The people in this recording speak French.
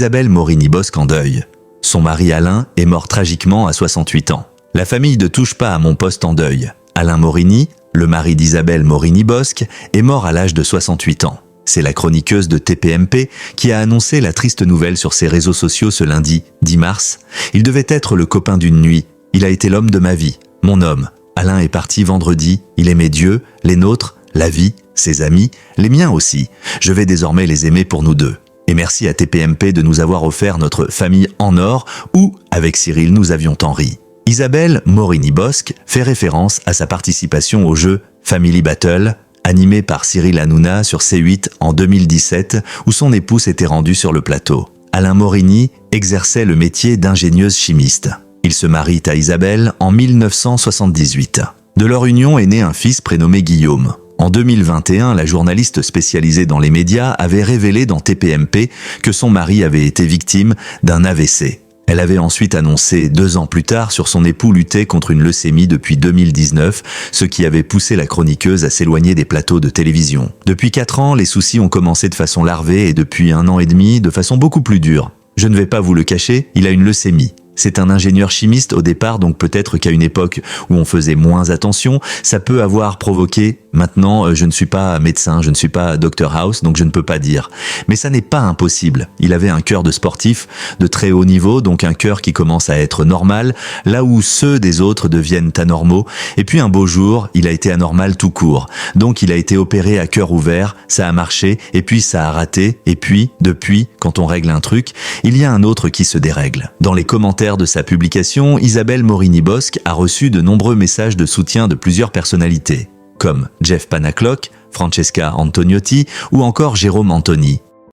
Isabelle Morini-Bosc en deuil. Son mari Alain est mort tragiquement à 68 ans. La famille ne touche pas à mon poste en deuil. Alain Morini, le mari d'Isabelle Morini-Bosc, est mort à l'âge de 68 ans. C'est la chroniqueuse de TPMP qui a annoncé la triste nouvelle sur ses réseaux sociaux ce lundi, 10 mars. Il devait être le copain d'une nuit. Il a été l'homme de ma vie, mon homme. Alain est parti vendredi. Il aimait Dieu, les nôtres, la vie, ses amis, les miens aussi. Je vais désormais les aimer pour nous deux. Et merci à TPMP de nous avoir offert notre famille en or où, avec Cyril, nous avions tant ri. Isabelle Morini-Bosc fait référence à sa participation au jeu Family Battle, animé par Cyril Hanouna sur C8 en 2017, où son époux s'était rendu sur le plateau. Alain Morini exerçait le métier d'ingénieuse chimiste. Il se marie à Isabelle en 1978. De leur union est né un fils prénommé Guillaume. En 2021, la journaliste spécialisée dans les médias avait révélé dans TPMP que son mari avait été victime d'un AVC. Elle avait ensuite annoncé 2 ans plus tard sur son époux lutter contre une leucémie depuis 2019, ce qui avait poussé la chroniqueuse à s'éloigner des plateaux de télévision. Depuis 4 ans, les soucis ont commencé de façon larvée et depuis 1 an et demi, de façon beaucoup plus dure. Je ne vais pas vous le cacher, il a une leucémie. C'est un ingénieur chimiste au départ, donc peut-être qu'à une époque où on faisait moins attention, ça peut avoir provoqué. Maintenant, je ne suis pas médecin, je ne suis pas Dr House, donc je ne peux pas dire. Mais ça n'est pas impossible. Il avait un cœur de sportif de très haut niveau, donc un cœur qui commence à être normal, là où ceux des autres deviennent anormaux. Et puis un beau jour, il a été anormal tout court. Donc il a été opéré à cœur ouvert, ça a marché, et puis ça a raté, et puis, depuis, quand on règle un truc, il y a un autre qui se dérègle. Dans les commentaires de sa publication, Isabelle Morini-Bosc a reçu de nombreux messages de soutien de plusieurs personnalités, comme Jeff Panaclock, Francesca Antoniotti ou encore Jérôme Anthony.